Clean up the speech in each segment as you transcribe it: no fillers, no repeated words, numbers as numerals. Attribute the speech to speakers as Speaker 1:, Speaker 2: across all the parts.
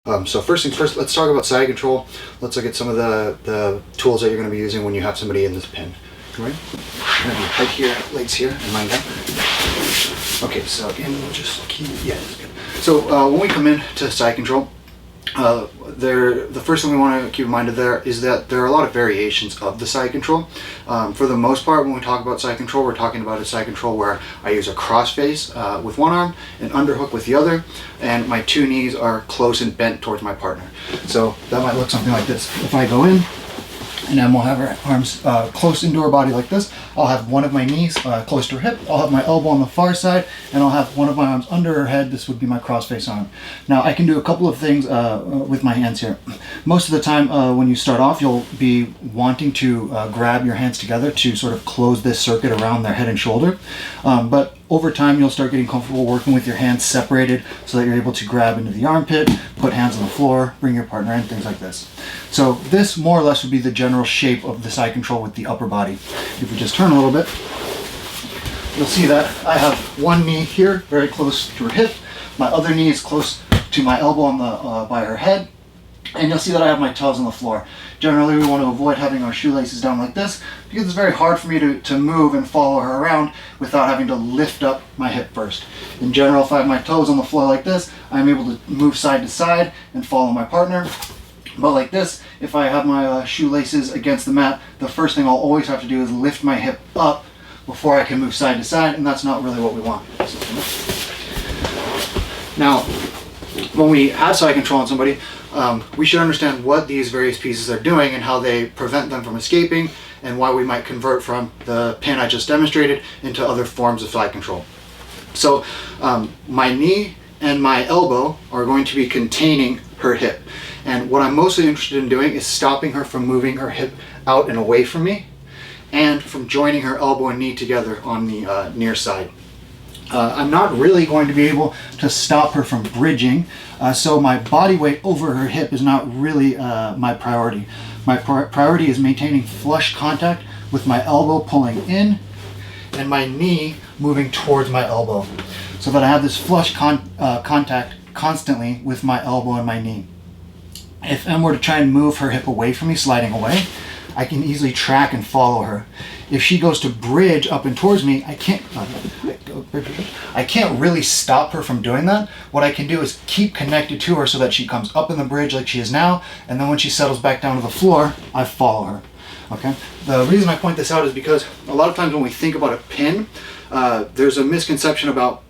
Speaker 1: So first things first, let's talk about side control. Let's look at some of the tools that you're going to be using when you have somebody in this pin. Right? Head here, legs here, and mine down. Okay, so again, we'll just keep, yeah, that's good. So when we come in to side control, the first thing we want to keep in mind of there is that there are a lot of variations of the side control. For the most part, when we talk about side control, we're talking about a side control where I use a cross face with one arm, an underhook with the other, and my two knees are close and bent towards my partner. So that might look something like this. If I go in, and then we'll have our arms close into our body like this. I'll have one of my knees close to her hip. I'll have my elbow on the far side, and I'll have one of my arms under her head. This would be my cross-face arm. Now, I can do a couple of things with my hands here. Most of the time, when you start off, you'll be wanting to grab your hands together to sort of close this circuit around their head and shoulder. But over time, you'll start getting comfortable working with your hands separated so that you're able to grab into the armpit, put hands on the floor, bring your partner in, things like this. So this more or less would be the general shape of the side control with the upper body. If we just turn a little bit, you'll see that I have one knee here very close to her hip. My other knee is close to my elbow on the by her head. And you'll see that I have my toes on the floor. Generally, we want to avoid having our shoelaces down like this because it's very hard for me to move and follow her around without having to lift up my hip first. In general, if I have my toes on the floor like this, I'm able to move side to side and follow my partner. But like this, if I have my shoelaces against the mat, the first thing I'll always have to do is lift my hip up before I can move side to side, and that's not really what we want. Now, when we have side control on somebody, we should understand what these various pieces are doing and how they prevent them from escaping, and why we might convert from the pin I just demonstrated into other forms of side control. So my knee and my elbow are going to be containing her hip. And what I'm mostly interested in doing is stopping her from moving her hip out and away from me, and from joining her elbow and knee together on the near side. I'm not really going to be able to stop her from bridging, so my body weight over her hip is not really my priority. My priority is maintaining flush contact with my elbow pulling in and my knee moving towards my elbow, so that I have this flush contact constantly with my elbow and my knee. If Em were to try and move her hip away from me, sliding away, I can easily track and follow her. If she goes to bridge up and towards me, I can't really stop her from doing that. What I can do is keep connected to her so that she comes up in the bridge like she is now, and then when she settles back down to the floor, I follow her. Okay. The reason I point this out is because a lot of times when we think about a pin, there's a misconception about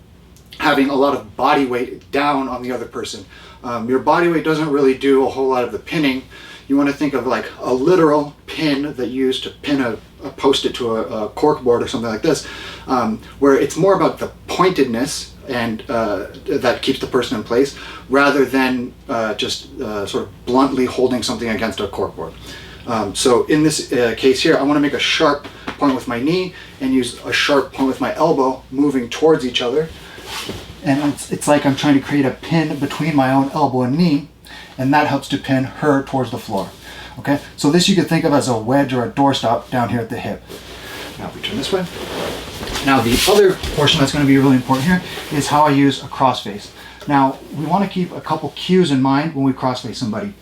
Speaker 1: having a lot of body weight down on the other person. Your body weight doesn't really do a whole lot of the pinning. You want to think of like a literal pin that you use to pin a post-it to a cork board or something like this, where it's more about the pointedness and that keeps the person in place, rather than just sort of bluntly holding something against a cork board. So in this case here, I want to make a sharp point with my knee and use a sharp point with my elbow, moving towards each other. And it's like I'm trying to create a pin between my own elbow and knee, and that helps to pin her towards the floor. Okay, so this you could think of as a wedge or a doorstop down here at the hip. Now if we turn this way. Now the other portion that's going to be really important here is how I use a crossface. Now we want to keep a couple cues in mind when we crossface somebody.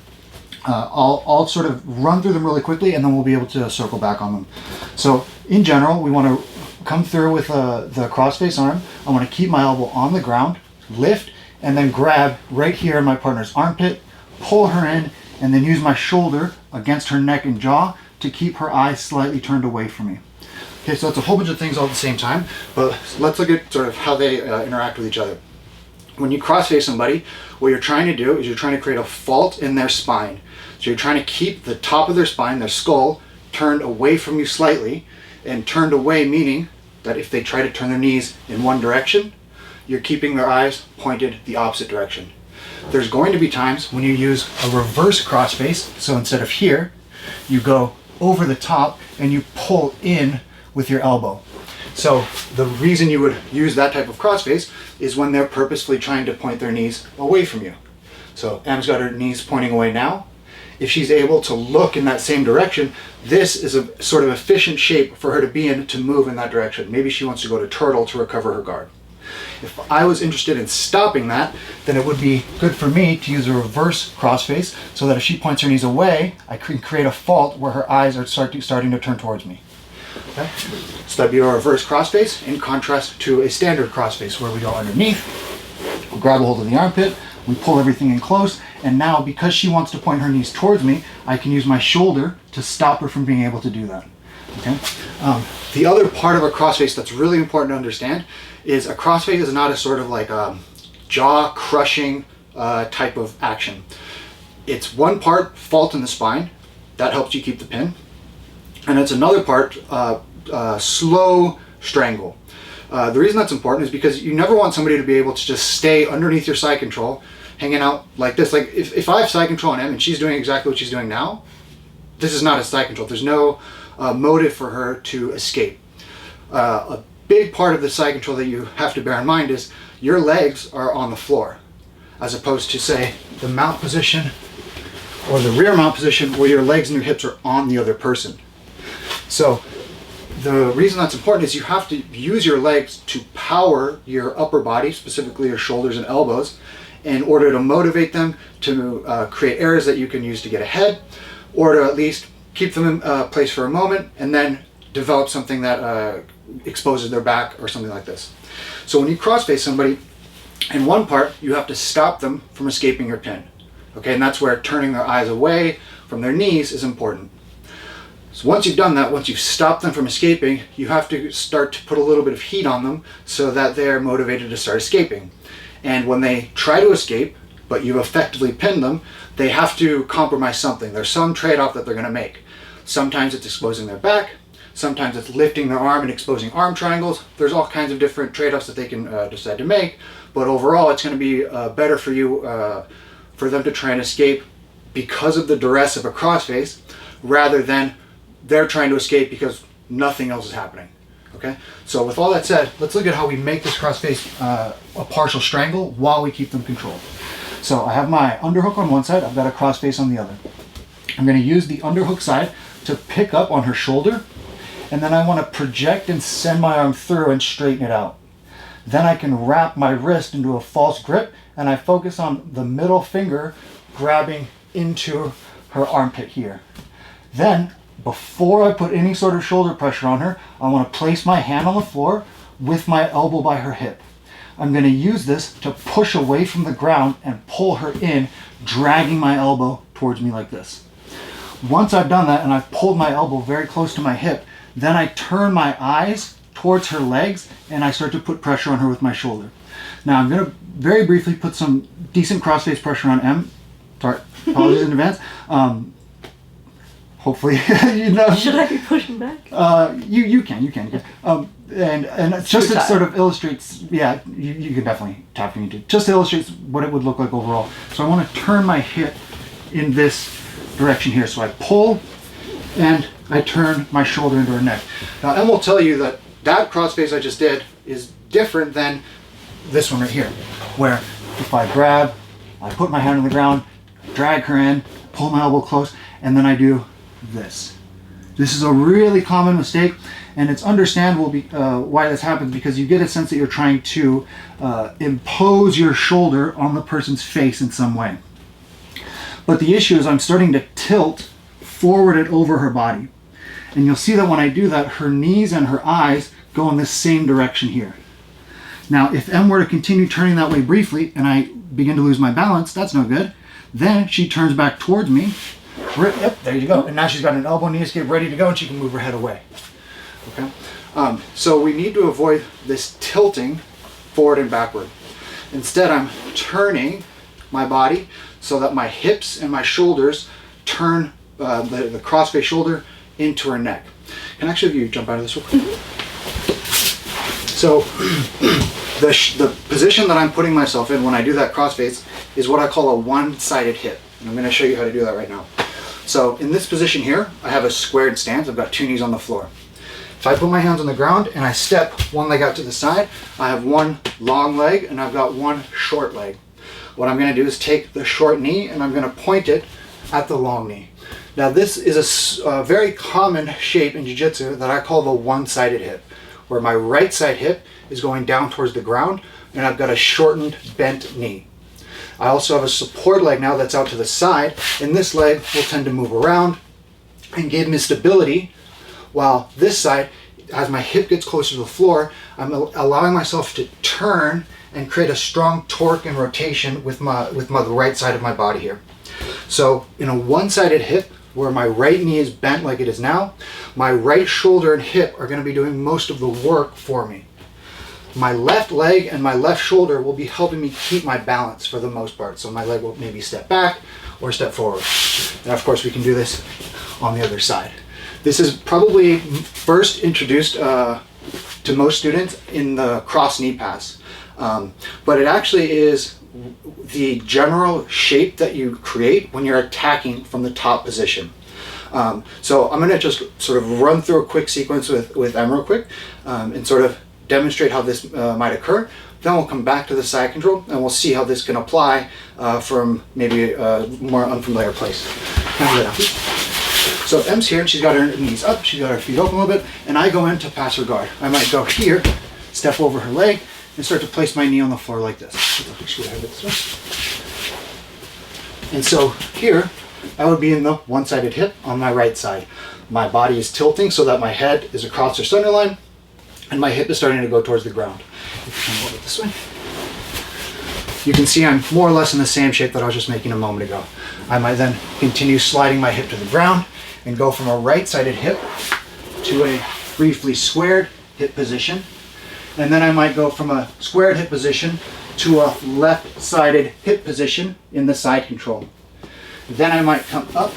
Speaker 1: I'll sort of run through them really quickly, and then we'll be able to circle back on them. So in general, we want to come through with the crossface arm. I want to keep my elbow on the ground, lift, and then grab right here in my partner's armpit, pull her in, and then use my shoulder against her neck and jaw to keep her eyes slightly turned away from me. Okay, so it's a whole bunch of things all at the same time, but let's look at sort of how they interact with each other. When you crossface somebody, what you're trying to do is you're trying to create a fault in their spine. So you're trying to keep the top of their spine, their skull, turned away from you slightly, and turned away meaning that if they try to turn their knees in one direction, you're keeping their eyes pointed the opposite direction. There's going to be times when you use a reverse crossface, so instead of here, you go over the top and you pull in with your elbow. So the reason you would use that type of crossface is when they're purposefully trying to point their knees away from you. So Em's got her knees pointing away now. If she's able to look in that same direction, this is a sort of efficient shape for her to be in to move in that direction. Maybe she wants to go to turtle to recover her guard. If I was interested in stopping that, then it would be good for me to use a reverse crossface so that if she points her knees away, I can create a fault where her eyes are starting to turn towards me. Okay? So that'd be a reverse crossface in contrast to a standard crossface where we go underneath, we grab a hold of the armpit, we pull everything in close, and now because she wants to point her knees towards me, I can use my shoulder to stop her from being able to do that. Okay? The other part of a crossface that's really important to understand is a crossface is not a sort of like a jaw-crushing type of action. It's one part fault in the spine, that helps you keep the pin, and it's another part slow strangle. The reason that's important is because you never want somebody to be able to just stay underneath your side control, hanging out like this. Like if I have side control on M and she's doing exactly what she's doing now, this is not a side control. There's no motive for her to escape. A big part of the side control that you have to bear in mind is your legs are on the floor, as opposed to, say, the mount position or the rear mount position where your legs and your hips are on the other person. So the reason that's important is you have to use your legs to power your upper body, specifically your shoulders and elbows, in order to motivate them to create areas that you can use to get ahead, or to at least keep them in place for a moment and then develop something that exposes their back or something like this. So when you crossface somebody, in one part you have to stop them from escaping your pin. Okay, and that's where turning their eyes away from their knees is important. So once you've done that, once you've stopped them from escaping, you have to start to put a little bit of heat on them so that they're motivated to start escaping. And when they try to escape, but you've effectively pinned them, they have to compromise something. There's some trade-off that they're going to make. Sometimes it's exposing their back, sometimes it's lifting their arm and exposing arm triangles. There's all kinds of different trade-offs that they can decide to make, but overall it's going to be better for you, for them to try and escape because of the duress of a crossface, rather than they're trying to escape because nothing else is happening. Okay, so with all that said, let's look at how we make this crossface a partial strangle while we keep them controlled. So I have my underhook on one side, I've got a crossface on the other. I'm going to use the underhook side to pick up on her shoulder, and then I want to project and send my arm through and straighten it out. Then I can wrap my wrist into a false grip, and I focus on the middle finger grabbing into her armpit here. Then, before I put any sort of shoulder pressure on her, I want to place my hand on the floor with my elbow by her hip. I'm going to use this to push away from the ground and pull her in, dragging my elbow towards me like this. Once I've done that and I've pulled my elbow very close to my hip, then I turn my eyes towards her legs and I start to put pressure on her with my shoulder. Now I'm going to very briefly put some decent crossface pressure on M. Sorry, apologies in advance. Hopefully, you know.
Speaker 2: Should I be pushing back?
Speaker 1: You can. And just to sort of illustrates, yeah, you can definitely tap into it. Just illustrates what it would look like overall. So I want to turn my hip in this direction here. So I pull and I turn my shoulder into her neck. Now Em will tell you that that crossface I just did is different than this one right here, where if I grab, I put my hand on the ground, drag her in, pull my elbow close, and then I do this. This is a really common mistake, and it's understandable why this happens, because you get a sense that you're trying to impose your shoulder on the person's face in some way. But the issue is I'm starting to tilt forward and over her body. And you'll see that when I do that, her knees and her eyes go in the same direction here. Now, if Em were to continue turning that way briefly and I begin to lose my balance, that's no good. Then she turns back towards me. Yep, there you go. And now she's got an elbow knee escape ready to go, and she can move her head away. Okay. So we need to avoid this tilting forward and backward. Instead, I'm turning my body so that my hips and my shoulders turn the crossface shoulder into her neck. Can I actually have you jump out of this real quick? So the position that I'm putting myself in when I do that crossface is what I call a one-sided hip. And I'm going to show you how to do that right now. So in this position here, I have a squared stance. I've got two knees on the floor. If I put my hands on the ground and I step one leg out to the side, I have one long leg and I've got one short leg. What I'm going to do is take the short knee and I'm going to point it at the long knee. Now this is a very common shape in jiu-jitsu that I call the one-sided hip, where my right side hip is going down towards the ground, and I've got a shortened, bent knee. I also have a support leg now that's out to the side, and this leg will tend to move around and give me stability, while this side, as my hip gets closer to the floor, I'm allowing myself to turn and create a strong torque and rotation with the right side of my body here. So in a one-sided hip, where my right knee is bent like it is now, my right shoulder and hip are going to be doing most of the work for me. My left leg and my left shoulder will be helping me keep my balance for the most part. So my leg will maybe step back or step forward. And of course we can do this on the other side. This is probably first introduced to most students in the cross knee pass. But it actually is the general shape that you create when you're attacking from the top position. So I'm going to just sort of run through a quick sequence with Em real quick and sort of demonstrate how this might occur. Then we'll come back to the side control and we'll see how this can apply from maybe a more unfamiliar place. So Em's here and she's got her knees up, she's got her feet open a little bit, and I go in to pass her guard. I might go here, step over her leg, and start to place my knee on the floor like this. And so here, I would be in the one-sided hip on my right side. My body is tilting so that my head is across the center line, and my hip is starting to go towards the ground. If you come over this way, you can see I'm more or less in the same shape that I was just making a moment ago. I might then continue sliding my hip to the ground and go from a right-sided hip to a briefly squared hip position. And then I might go from a squared hip position to a left-sided hip position in the side control. Then I might come up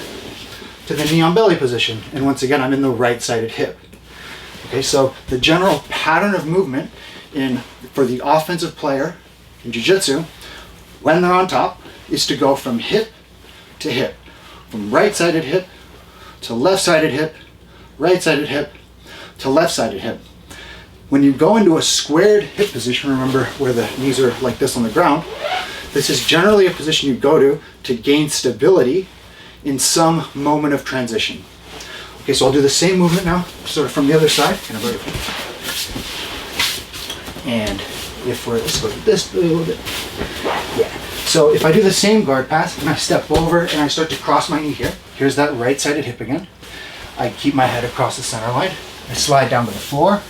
Speaker 1: to the knee on belly position. And once again, I'm in the right-sided hip. Okay, so the general pattern of movement for the offensive player in jiu-jitsu, when they're on top, is to go from hip to hip. From right-sided hip to left-sided hip, right-sided hip to left-sided hip. When you go into a squared hip position, remember where the knees are like this on the ground, this is generally a position you go to gain stability in some moment of transition. Okay, so I'll do the same movement now, sort of from the other side. And let's go to this a little bit. Yeah. So if I do the same guard pass and I step over and I start to cross my knee here, here's that right-sided hip again. I keep my head across the center line. I slide down to the floor.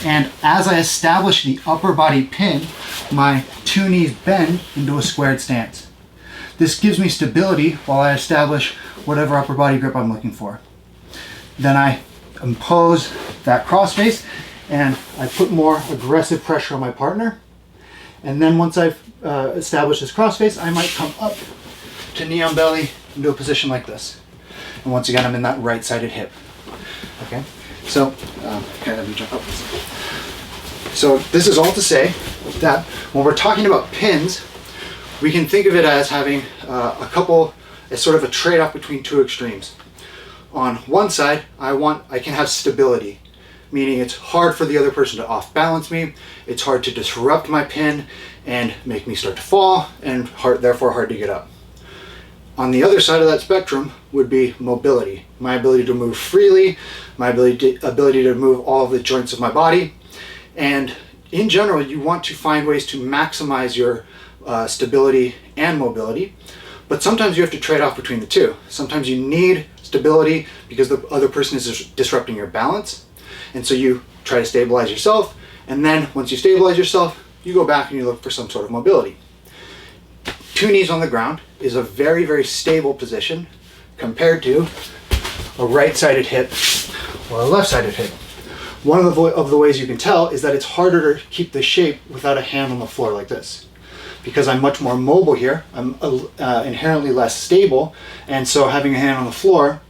Speaker 1: And as I establish the upper body pin, my two knees bend into a squared stance. This gives me stability while I establish whatever upper body grip I'm looking for. Then I impose that crossface and I put more aggressive pressure on my partner. And then once I've established this crossface, I might come up to knee on belly into a position like this. And once again, I'm in that right-sided hip. Okay, so let me jump up. So this is all to say that when we're talking about pins, we can think of it as having as sort of a trade-off between two extremes. On one side, I can have stability, meaning it's hard for the other person to off-balance me, it's hard to disrupt my pin and make me start to fall, and therefore hard to get up. On the other side of that spectrum would be mobility, my ability to move freely, my ability to move all of the joints of my body. And in general, you want to find ways to maximize your stability and mobility, but sometimes you have to trade off between the two. Sometimes you need stability because the other person is disrupting your balance, and so you try to stabilize yourself, and then once you stabilize yourself, you go back and you look for some sort of mobility. Two knees on the ground is a very, very stable position compared to a right-sided hip or a left-sided hip. One of the ways you can tell is that it's harder to keep the shape without a hand on the floor like this. Because I'm much more mobile here, I'm inherently less stable, and so having a hand on the floor,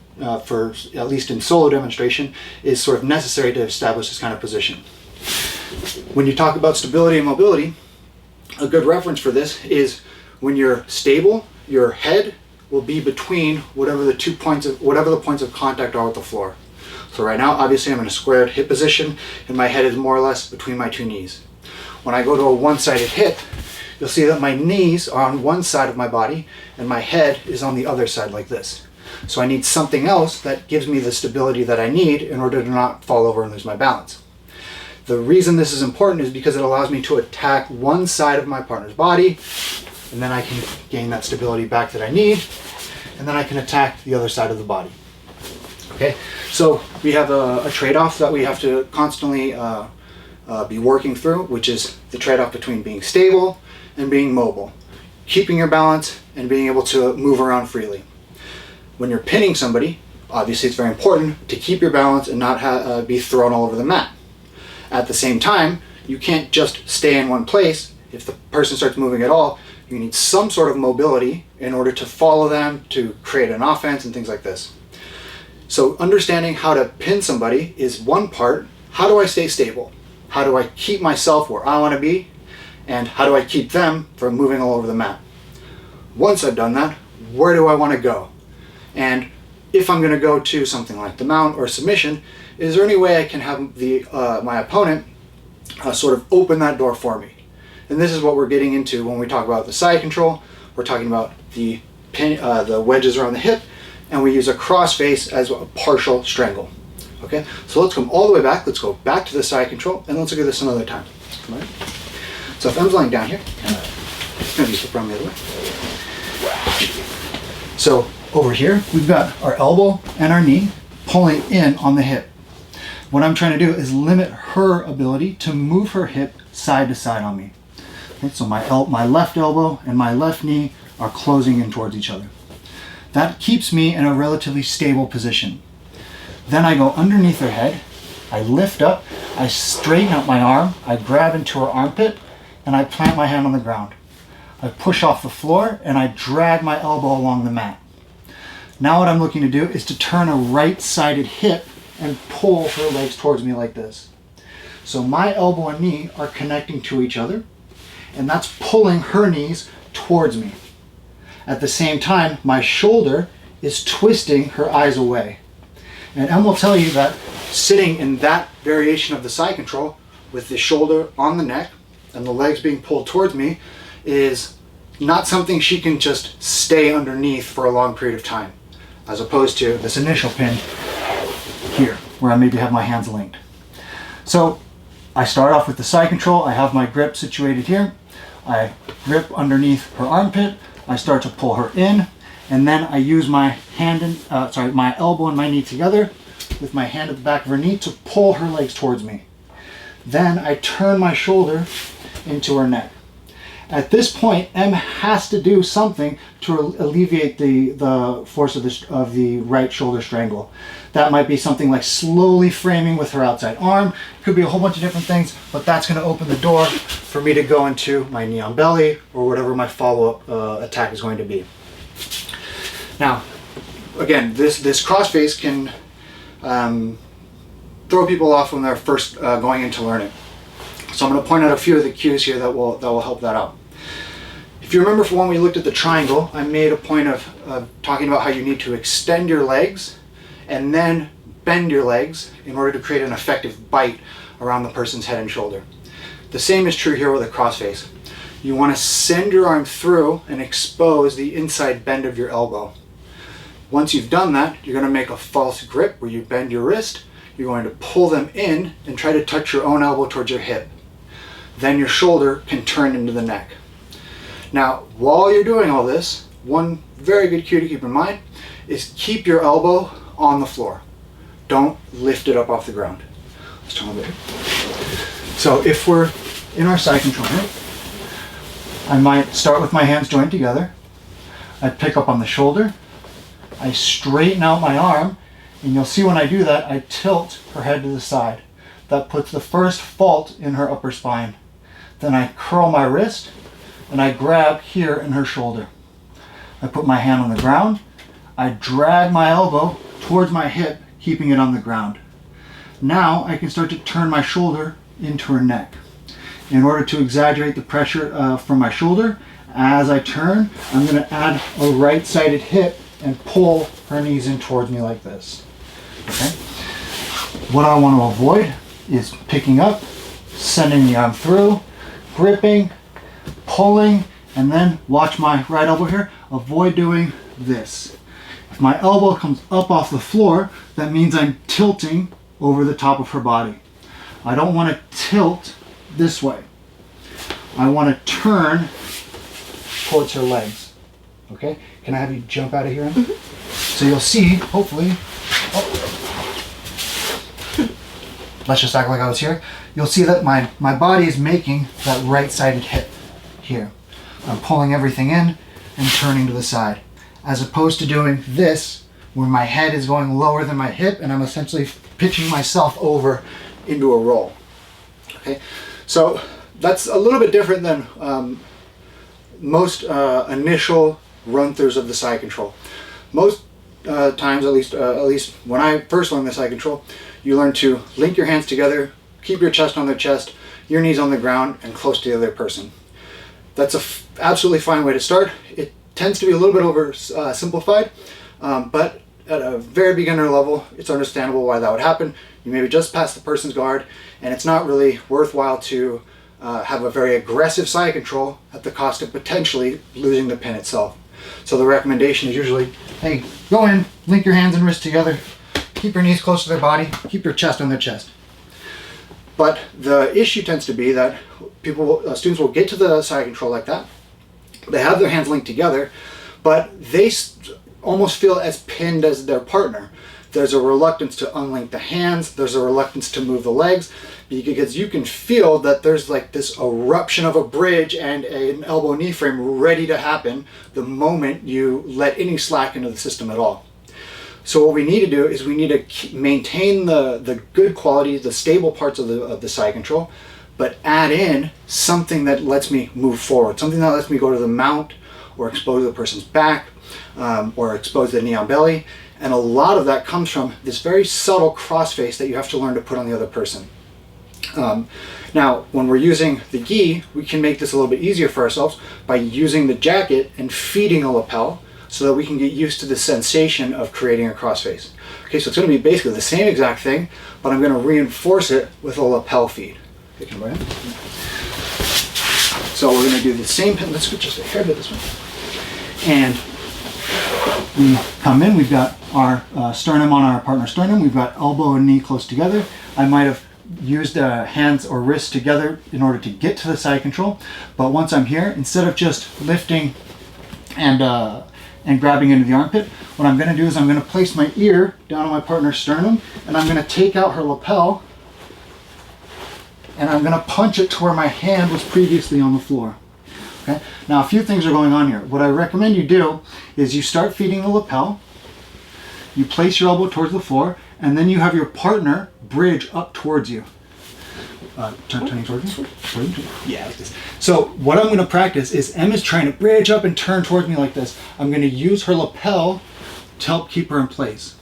Speaker 1: for at least in solo demonstration, is sort of necessary to establish this kind of position. When you talk about stability and mobility, a good reference for this is when you're stable, your head will be between whatever the points of contact are with the floor. So right now, obviously, I'm in a squared hip position, and my head is more or less between my two knees. When I go to a one-sided hip, you'll see that my knees are on one side of my body, and my head is on the other side like this. So I need something else that gives me the stability that I need in order to not fall over and lose my balance. The reason this is important is because it allows me to attack one side of my partner's body, and then I can gain that stability back that I need, and then I can attack the other side of the body. Okay, so we have a trade-off that we have to constantly be working through, which is the trade-off between being stable and being mobile, keeping your balance and being able to move around freely. When you're pinning somebody, obviously it's very important to keep your balance and not be thrown all over the mat. At the same time, you can't just stay in one place. If the person starts moving at all, you need some sort of mobility in order to follow them, to create an offense and things like this. So understanding how to pin somebody is one part. How do I stay stable? How do I keep myself where I want to be? And how do I keep them from moving all over the mat? Once I've done that, where do I want to go? And if I'm going to go to something like the mount or submission, is there any way I can have my opponent sort of open that door for me? And this is what we're getting into when we talk about the side control. We're talking about the wedges around the hip, and we use a cross face as a partial strangle. Okay, so let's come all the way back. Let's go back to the side control, and let's look at this another time. All right. So if M's lying down here, it's going to be flip around the other way. So over here, we've got our elbow and our knee pulling in on the hip. What I'm trying to do is limit her ability to move her hip side to side on me. Okay, so my left elbow and my left knee are closing in towards each other. That keeps me in a relatively stable position. Then I go underneath her head, I lift up, I straighten out my arm, I grab into her armpit, and I plant my hand on the ground. I push off the floor and I drag my elbow along the mat. Now what I'm looking to do is to turn a right-sided hip and pull her legs towards me like this. So my elbow and knee are connecting to each other, and that's pulling her knees towards me. At the same time, my shoulder is twisting her eyes away. And Em will tell you that sitting in that variation of the side control with the shoulder on the neck and the legs being pulled towards me is not something she can just stay underneath for a long period of time, as opposed to this initial pin here, where I maybe have my hands linked. So I start off with the side control. I have my grip situated here. I grip underneath her armpit. I start to pull her in, and then I use my my elbow and my knee together with my hand at the back of her knee to pull her legs towards me. Then I turn my shoulder into her neck. At this point, Em has to do something to alleviate the force of the right shoulder strangle. That might be something like slowly framing with her outside arm. Could be a whole bunch of different things, but that's going to open the door for me to go into my knee on belly or whatever my follow-up attack is going to be. Now, again, this crossface can throw people off when they're first going into learning. So I'm going to point out a few of the cues here that will help that out. If you remember from when we looked at the triangle, I made a point of talking about how you need to extend your legs and then bend your legs in order to create an effective bite around the person's head and shoulder. The same is true here with a crossface. You want to send your arm through and expose the inside bend of your elbow. Once you've done that, you're going to make a false grip where you bend your wrist. You're going to pull them in and try to touch your own elbow towards your hip. Then your shoulder can turn into the neck. Now, while you're doing all this, one very good cue to keep in mind is keep your elbow on the floor. Don't lift it up off the ground. Let's turn over here. So if we're in our side control here, I might start with my hands joined together. I pick up on the shoulder. I straighten out my arm, and you'll see when I do that, I tilt her head to the side. That puts the first fault in her upper spine. Then I curl my wrist, and I grab here in her shoulder. I put my hand on the ground. I drag my elbow towards my hip, keeping it on the ground. Now I can start to turn my shoulder into her neck. In order to exaggerate the pressure from my shoulder, as I turn, I'm going to add a right-sided hip and pull her knees in towards me like this. Okay? What I want to avoid is picking up, sending the arm through, gripping, pulling, and then watch my right elbow here. Avoid doing this. If my elbow comes up off the floor, that means I'm tilting over the top of her body. I don't want to tilt this way. I want to turn towards her legs. Okay? Can I have you jump out of here? So you'll see, hopefully, let's just act like I was here. You'll see that my body is making that right-sided hip here. I'm pulling everything in and turning to the side, as opposed to doing this, where my head is going lower than my hip and I'm essentially pitching myself over into a roll. Okay, so that's a little bit different than most initial run-throughs of the side control. Most times, at least when I first learned the side control, you learn to link your hands together, keep your chest on their chest, your knees on the ground, and close to the other person. That's an absolutely fine way to start. It tends to be a little bit oversimplified, but at a very beginner level, it's understandable why that would happen. You maybe just passed the person's guard, and it's not really worthwhile to have a very aggressive side control at the cost of potentially losing the pin itself. So the recommendation is usually, hey, go in, link your hands and wrists together, keep your knees close to their body, keep your chest on their chest. But the issue tends to be that students will get to the side control like that. They have their hands linked together, but they almost feel as pinned as their partner. There's a reluctance to unlink the hands. There's a reluctance to move the legs, because you can feel that there's like this eruption of a bridge and an elbow knee frame ready to happen the moment you let any slack into the system at all. So what we need to do is we need to maintain the good quality, the stable parts of the side control, but add in something that lets me move forward, something that lets me go to the mount or expose the person's back or expose the knee on belly. And a lot of that comes from this very subtle crossface that you have to learn to put on the other person. Now, when we're using the gi, we can make this a little bit easier for ourselves by using the jacket and feeding a lapel so that we can get used to the sensation of creating a crossface. Okay, so it's going to be basically the same exact thing, but I'm going to reinforce it with a lapel feed. Okay, can I buy it? So we're going to do the same pin. Let's switch just a hair bit this way. And we come in, we've got our sternum on our partner's sternum, we've got elbow and knee close together. I might have used hands or wrists together in order to get to the side control, but once I'm here, instead of just lifting and grabbing into the armpit, what I'm going to do is I'm going to place my ear down on my partner's sternum, and I'm going to take out her lapel, and I'm going to punch it to where my hand was previously on the floor. Okay? Now, a few things are going on here. What I recommend you do is you start feeding the lapel, you place your elbow towards the floor, and then you have your partner bridge up towards you. Turning towards me? Yeah, like this. So what I'm going to practice is Emma's trying to bridge up and turn towards me like this. I'm going to use her lapel to help keep her in place.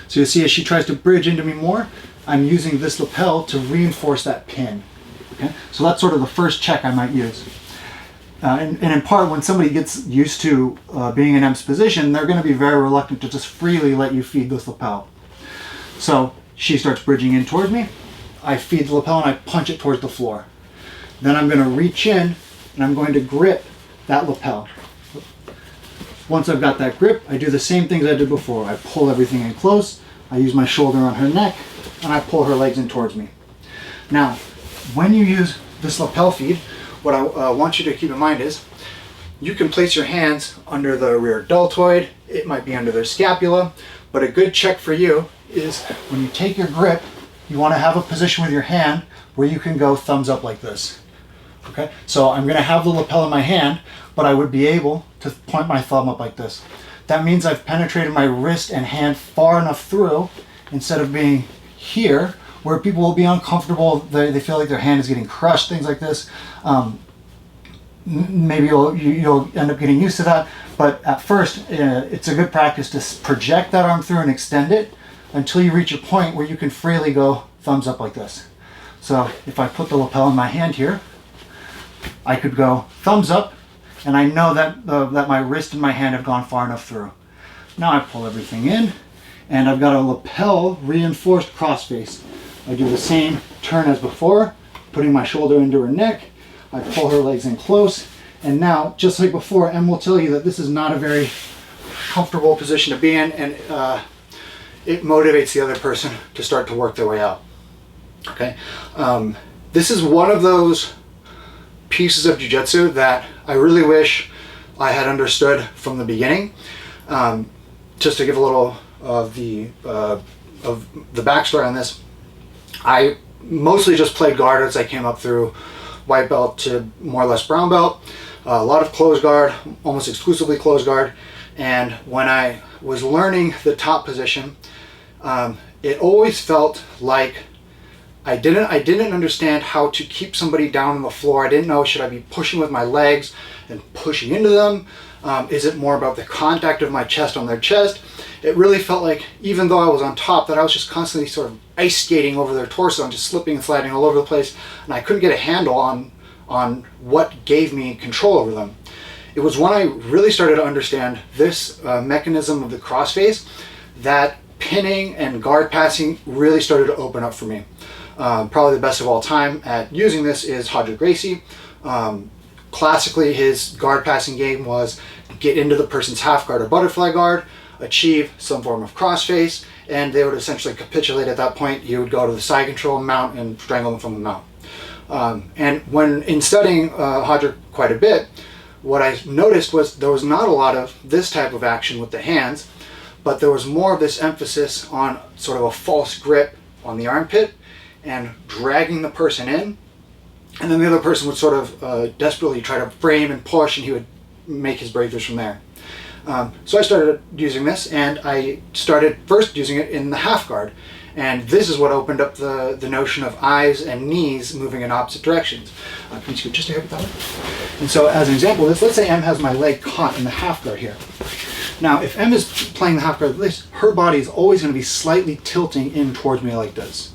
Speaker 1: So you'll see as she tries to bridge into me more, I'm using this lapel to reinforce that pin. Okay? So that's sort of the first check I might use. And in part, when somebody gets used to being in Em's position, they're going to be very reluctant to just freely let you feed this lapel. So she starts bridging in towards me. I feed the lapel and I punch it towards the floor. Then I'm going to reach in and I'm going to grip that lapel. Once I've got that grip, I do the same things I did before. I pull everything in close, I use my shoulder on her neck, and I pull her legs in towards me. Now, when you use this lapel feed, what I want you to keep in mind is you can place your hands under the rear deltoid, it might be under their scapula, but a good check for you is when you take your grip, you want to have a position with your hand where you can go thumbs up like this. Okay, so I'm going to have the lapel in my hand, but I would be able to point my thumb up like this. That means I've penetrated my wrist and hand far enough through instead of being here where people will be uncomfortable, they feel like their hand is getting crushed, things like this. Maybe you'll end up getting used to that, but at first it's a good practice to project that arm through and extend it until you reach a point where you can freely go thumbs up like this. So if I put the lapel in my hand here, I could go thumbs up, and I know that that my wrist and my hand have gone far enough through. Now I pull everything in, and I've got a lapel reinforced crossface. I do the same turn as before, putting my shoulder into her neck, I pull her legs in close, and now, just like before, Em will tell you that this is not a very comfortable position to be in, and it motivates the other person to start to work their way out. Okay, this is one of those pieces of jiu-jitsu that I really wish I had understood from the beginning. Just to give a little of the backstory on this, I mostly just played guard as I came up through white belt to more or less brown belt. A lot of closed guard, almost exclusively closed guard. And when I was learning the top position, it always felt like I didn't understand how to keep somebody down on the floor. I didn't know, should I be pushing with my legs and pushing into them? Is it more about the contact of my chest on their chest? It really felt like, even though I was on top, that I was just constantly sort of ice skating over their torso and just slipping and sliding all over the place, and I couldn't get a handle on what gave me control over them. It was when I really started to understand this mechanism of the crossface that pinning and guard passing really started to open up for me. Probably the best of all time at using this is Hodger Gracie. Classically, his guard passing game was get into the person's half guard or butterfly guard, achieve some form of crossface, and they would essentially capitulate at that point. You would go to the side control, mount, and strangle them from the mount. And when in studying Hodger quite a bit, what I noticed was there was not a lot of this type of action with the hands, but there was more of this emphasis on sort of a false grip on the armpit and dragging the person in, and then the other person would sort of desperately try to frame and push, and he would make his breakthroughs from there. So I started using this, and I started first using it in the half guard, and this is what opened up the notion of eyes and knees moving in opposite directions. Can you scoot just a hair with that one? And so as an example of this, let's say M has my leg caught in the half guard here. Now if M is playing the half guard like this, her body is always going to be slightly tilting in towards me like this.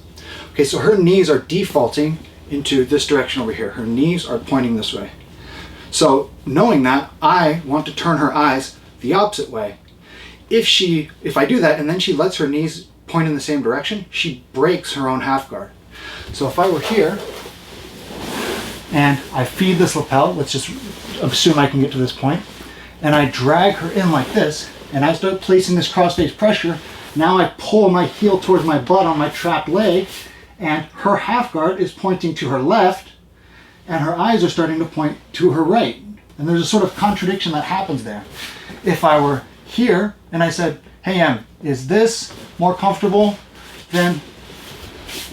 Speaker 1: Okay, so her knees are defaulting into this direction over here. Her knees are pointing this way. So knowing that, I want to turn her eyes the opposite way. If I do that and then she lets her knees point in the same direction, she breaks her own half guard. So if I were here and I feed this lapel, let's just assume I can get to this point, and I drag her in like this, and I start placing this crossface pressure, now I pull my heel towards my butt on my trapped leg, and her half guard is pointing to her left, and her eyes are starting to point to her right. And there's a sort of contradiction that happens there. If I were here and I said, hey Em, is this more comfortable than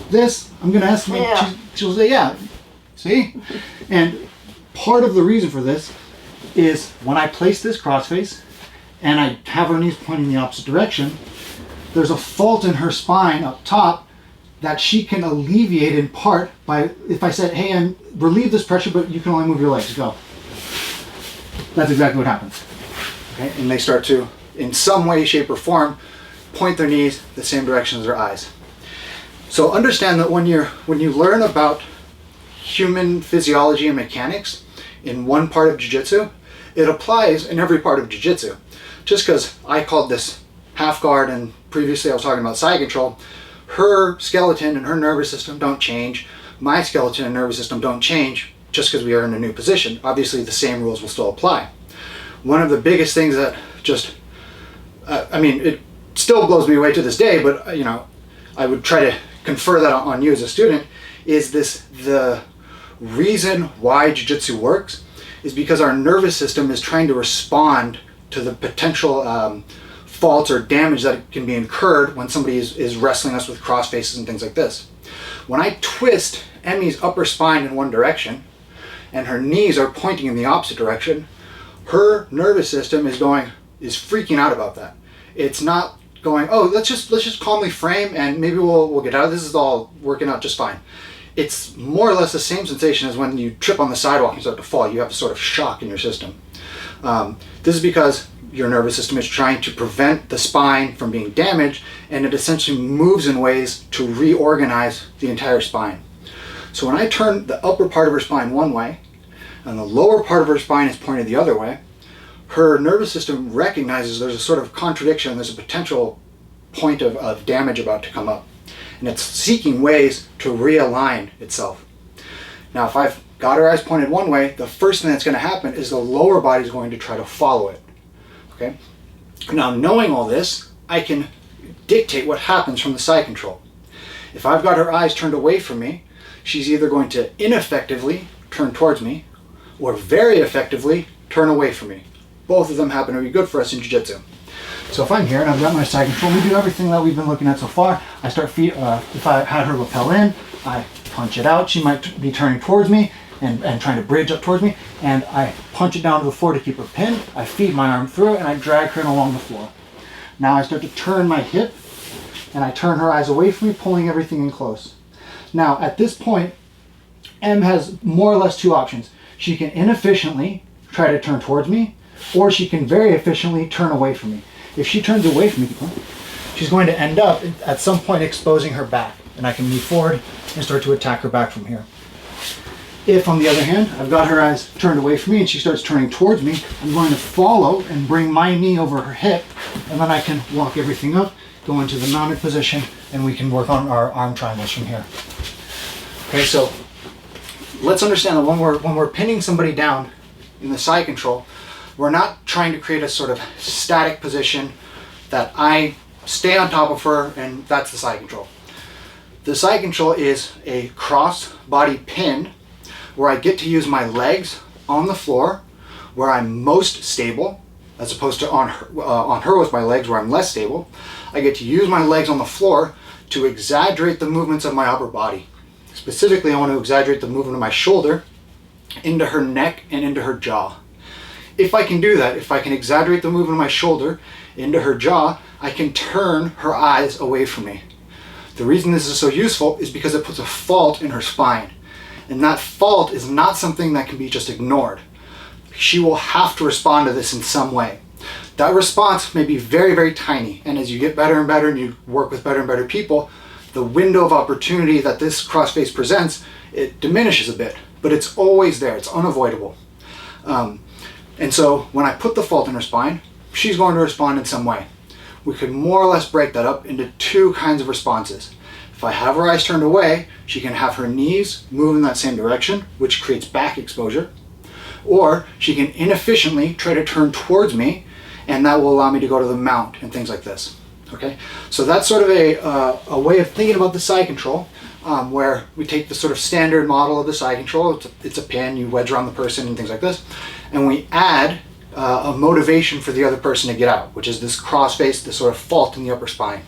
Speaker 1: this? I'm gonna ask me, yeah. She'll say yeah. See? And part of the reason for this is when I place this crossface and I have her knees pointing the opposite direction, there's a fault in her spine up top that she can alleviate in part by, if I said, hey, and relieve this pressure, but you can only move your legs, go. That's exactly what happens. Okay? And they start to, in some way, shape, or form, point their knees the same direction as their eyes. So understand that when you learn about human physiology and mechanics in one part of jiu-jitsu, it applies in every part of jiu-jitsu. Just because I called this half guard and previously I was talking about side control, her skeleton and her nervous system don't change. My skeleton and nervous system don't change just because we are in a new position. Obviously, the same rules will still apply. One of the biggest things that just, it still blows me away to this day, but I would try to confer that on you as a student, is the reason why jiu-jitsu works is because our nervous system is trying to respond to the potential faults or damage that can be incurred when somebody is wrestling us with cross faces and things like this. When I twist Emmy's upper spine in one direction and her knees are pointing in the opposite direction, her nervous system is freaking out about that. It's not going, oh, let's just calmly frame and maybe we'll get out of this. This is all working out just fine. It's more or less the same sensation as when you trip on the sidewalk and start to fall. You have a sort of shock in your system. This is because your nervous system is trying to prevent the spine from being damaged, and it essentially moves in ways to reorganize the entire spine. So when I turn the upper part of her spine one way and the lower part of her spine is pointed the other way, her nervous system recognizes there's a sort of contradiction, there's a potential point of damage about to come up, and it's seeking ways to realign itself. Now if I've got her eyes pointed one way, the first thing that's going to happen is the lower body is going to try to follow it. Okay? Now knowing all this, I can dictate what happens from the side control. If I've got her eyes turned away from me, she's either going to ineffectively turn towards me or very effectively turn away from me. Both of them happen to be good for us in jiu-jitsu. So if I'm here and I've got my side control, we do everything that we've been looking at so far. I start if I had her lapel in, I punch it out. She might be turning towards me and trying to bridge up towards me, and I punch it down to the floor to keep her pinned. I feed my arm through it and I drag her in along the floor. Now I start to turn my hip and I turn her eyes away from me, pulling everything in close. Now at this point, M has more or less two options. She can inefficiently try to turn towards me, or she can very efficiently turn away from me. If she turns away from me, she's going to end up at some point exposing her back, and I can move forward and start to attack her back from here. If, on the other hand, I've got her eyes turned away from me and she starts turning towards me, I'm going to follow and bring my knee over her hip, and then I can walk everything up, go into the mounted position, and we can work on our arm triangles from here. Okay, so let's understand that when we're pinning somebody down in the side control, we're not trying to create a sort of static position that I stay on top of her and that's the side control. The side control is a cross body pin where I get to use my legs on the floor where I'm most stable, as opposed to on her with my legs where I'm less stable. I get to use my legs on the floor to exaggerate the movements of my upper body. Specifically, I want to exaggerate the movement of my shoulder into her neck and into her jaw. If I can do that, if I can exaggerate the movement of my shoulder into her jaw, I can turn her eyes away from me. The reason this is so useful is because it puts a fault in her spine. And that fault is not something that can be just ignored. She will have to respond to this in some way. That response may be very, very tiny. And as you get better and better and you work with better and better people, the window of opportunity that this crossface presents, it diminishes a bit, but it's always there. It's unavoidable. And so when I put the fault in her spine, she's going to respond in some way. We could more or less break that up into two kinds of responses. If I have her eyes turned away, she can have her knees move in that same direction, which creates back exposure. Or she can inefficiently try to turn towards me, and that will allow me to go to the mount and things like this. Okay, so that's sort of a way of thinking about the side control, where we take the sort of standard model of the side control. It's a pin, you wedge around the person and things like this, and we add a motivation for the other person to get out, which is this crossface, this sort of fault in the upper spine.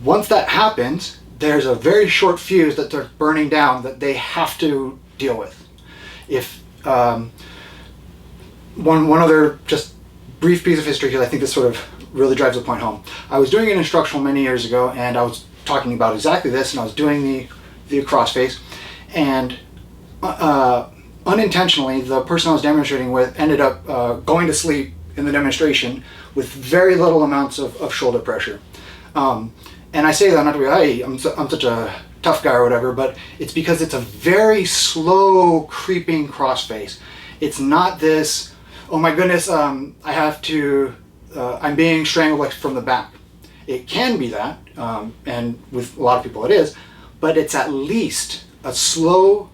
Speaker 1: Once that happens, there's a very short fuse that they're burning down that they have to deal with. If one other just brief piece of history, because I think this sort of really drives the point home. I was doing an instructional many years ago, and I was talking about exactly this, and I was doing the crossface, and unintentionally, the person I was demonstrating with ended up going to sleep in the demonstration with very little amounts of shoulder pressure. And I say that not to be, hey, I'm such a tough guy or whatever, but it's because it's a very slow creeping crossface. It's not this, oh my goodness, I'm being strangled like from the back. It can be that, and with a lot of people it is, but it's at least a slow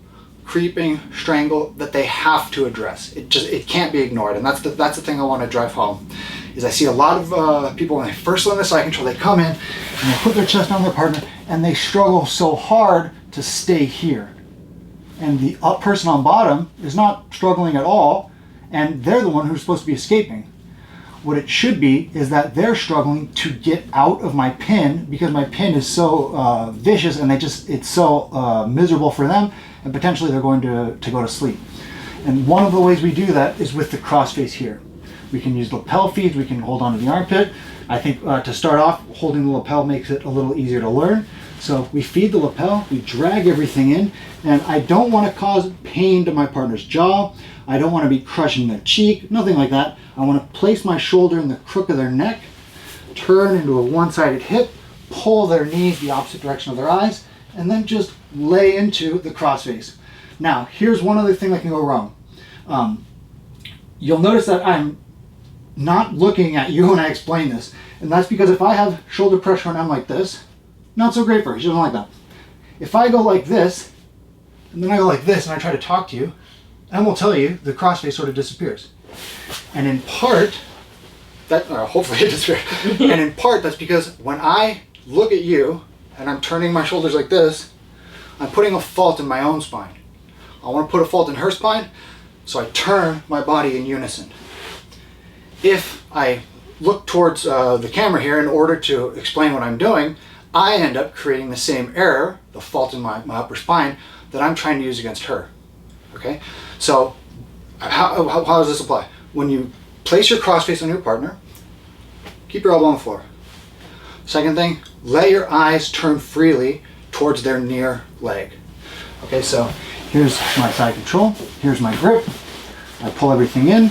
Speaker 1: creeping strangle that they have to address. It can't be ignored, and that's the thing I want to drive home. Is I see a lot of people when they first learn the side control, they come in and they put their chest on their partner and they struggle so hard to stay here. And the person on bottom is not struggling at all, and they're the one who's supposed to be escaping. What it should be is that they're struggling to get out of my pin because my pin is so vicious and it's so miserable for them, and potentially they're going to go to sleep. And one of the ways we do that is with the crossface here. We can use lapel feeds, we can hold onto the armpit. I think to start off, holding the lapel makes it a little easier to learn. So we feed the lapel, we drag everything in, and I don't want to cause pain to my partner's jaw. I don't want to be crushing their cheek, nothing like that. I want to place my shoulder in the crook of their neck, turn into a one-sided hip, pull their knees the opposite direction of their eyes, and then just lay into the crossface. Now, here's one other thing that can go wrong. You'll notice that I'm not looking at you when I explain this, and that's because if I have shoulder pressure and I'm like this, not so great for her, she doesn't like that. If I go like this, and then I go like this and I try to talk to you, and will tell you the crossface sort of disappears. And in part, hopefully it disappears, and in part that's because when I look at you and I'm turning my shoulders like this, I'm putting a fault in my own spine. I want to put a fault in her spine, so I turn my body in unison. If I look towards the camera here in order to explain what I'm doing, I end up creating the same error, the fault in my upper spine, that I'm trying to use against her. Okay? So how does this apply? When you place your crossface on your partner, keep your elbow on the floor. Second thing, let your eyes turn freely towards their near leg. Okay, so here's my side control, here's my grip, I pull everything in,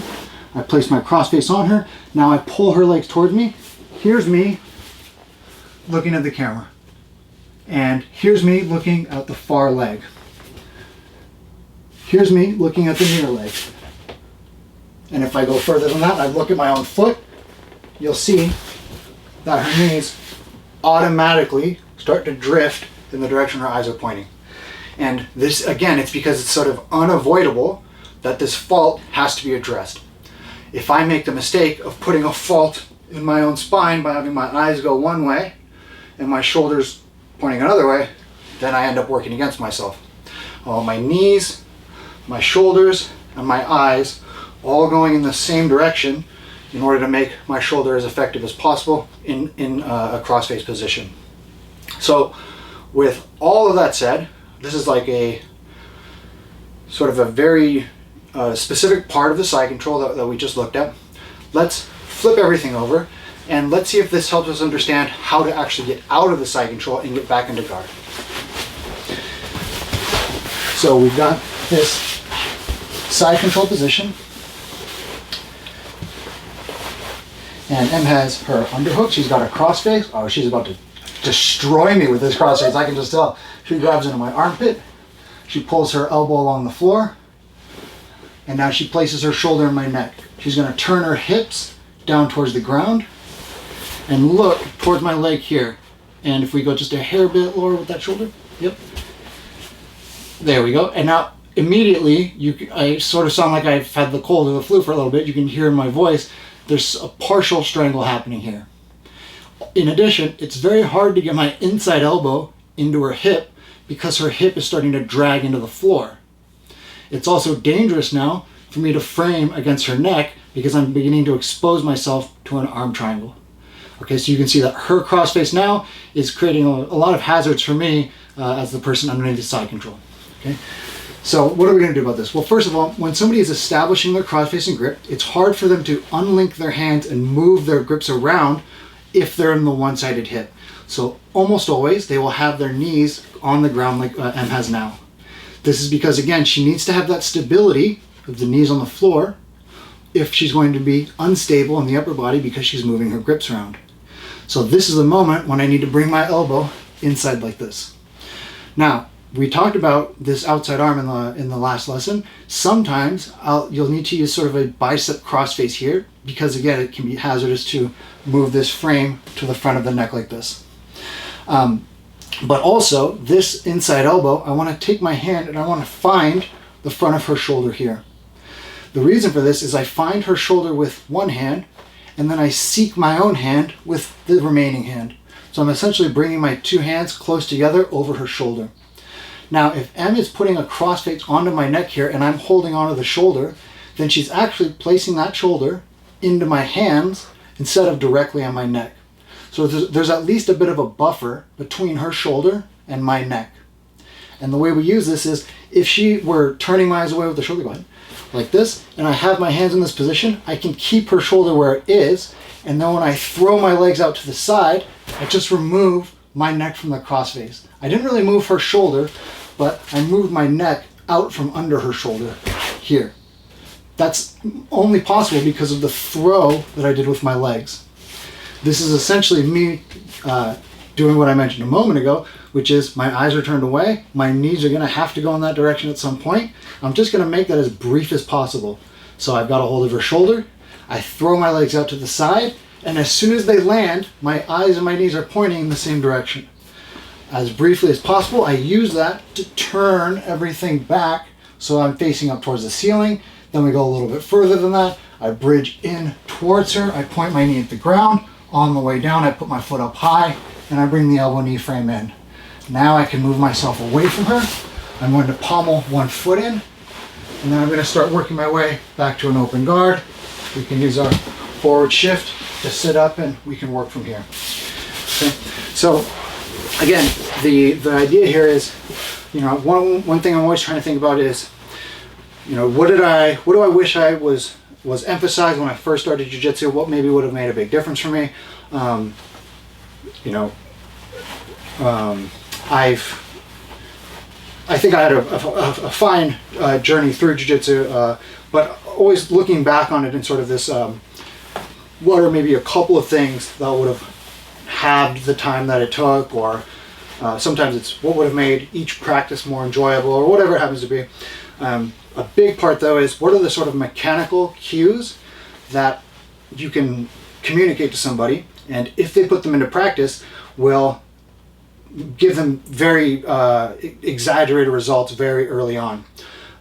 Speaker 1: I place my crossface on her, now I pull her legs towards me, here's me looking at the camera, and here's me looking at the far leg. Here's me looking at the near leg. And if I go further than that, I look at my own foot, you'll see that her knees automatically start to drift in the direction her eyes are pointing. And this, again, it's because it's sort of unavoidable that this fault has to be addressed. If I make the mistake of putting a fault in my own spine by having my eyes go one way and my shoulders pointing another way, then I end up working against myself. My knees, my shoulders, and my eyes all going in the same direction in order to make my shoulder as effective as possible in a crossface position. So with all of that said, this is like a sort of a very specific part of the side control that we just looked at. Let's flip everything over and let's see if this helps us understand how to actually get out of the side control and get back into guard. So we've got this side control position, and Em has her underhook. She's got a crossface. Oh, she's about to destroy me with this crossface. I can just tell. She grabs into my armpit. She pulls her elbow along the floor, and now she places her shoulder in my neck. She's going to turn her hips down towards the ground and look towards my leg here. And if we go just a hair bit lower with that shoulder, yep. There we go. And now immediately, I sort of sound like I've had the cold or the flu for a little bit. You can hear in my voice, there's a partial strangle happening here. In addition, it's very hard to get my inside elbow into her hip because her hip is starting to drag into the floor. It's also dangerous now for me to frame against her neck because I'm beginning to expose myself to an arm triangle. Okay, so you can see that her crossface now is creating a lot of hazards for me as the person underneath the side control. Okay, so what are we going to do about this? Well, first of all, when somebody is establishing their crossface and grip, it's hard for them to unlink their hands and move their grips around if they're in the one-sided hip. So almost always they will have their knees on the ground like Em has now. This is because, again, she needs to have that stability of the knees on the floor if she's going to be unstable in the upper body because she's moving her grips around. So this is the moment when I need to bring my elbow inside like this. Now, we talked about this outside arm in the last lesson. Sometimes you'll need to use sort of a bicep crossface here because, again, it can be hazardous to move this frame to the front of the neck like this. But also, this inside elbow, I want to take my hand and I want to find the front of her shoulder here. The reason for this is I find her shoulder with one hand and then I seek my own hand with the remaining hand. So I'm essentially bringing my two hands close together over her shoulder. Now, if Em is putting a crossface onto my neck here and I'm holding onto the shoulder, then she's actually placing that shoulder into my hands instead of directly on my neck. So there's at least a bit of a buffer between her shoulder and my neck. And the way we use this is if she were turning my eyes away with the shoulder, go ahead, like this, and I have my hands in this position, I can keep her shoulder where it is, and then when I throw my legs out to the side, I just remove my neck from the crossface. I didn't really move her shoulder, but I moved my neck out from under her shoulder here. That's only possible because of the throw that I did with my legs. This is essentially me doing what I mentioned a moment ago, which is my eyes are turned away, my knees are going to have to go in that direction at some point. I'm just going to make that as brief as possible. So I've got a hold of her shoulder, I throw my legs out to the side, and as soon as they land, my eyes and my knees are pointing in the same direction. As briefly as possible, I use that to turn everything back so I'm facing up towards the ceiling. Then we go a little bit further than that. I bridge in towards her, I point my knee at the ground. On the way down, I put my foot up high, and I bring the elbow knee frame in. Now I can move myself away from her. I'm going to pommel one foot in, and then I'm going to start working my way back to an open guard. We can use our forward shift to sit up, and we can work from here. Okay. So again, the idea here is, you know, one thing I'm always trying to think about is, you know, what do I wish I was emphasized when I first started jiu-jitsu? What maybe would have made a big difference for me? You know, I think I had a fine journey through jiu-jitsu, but always looking back on it in sort of this, what are maybe a couple of things that would have halved the time that it took, or sometimes it's what would have made each practice more enjoyable, or whatever it happens to be. A big part though is, what are the sort of mechanical cues that you can communicate to somebody, and if they put them into practice, will give them very exaggerated results very early on.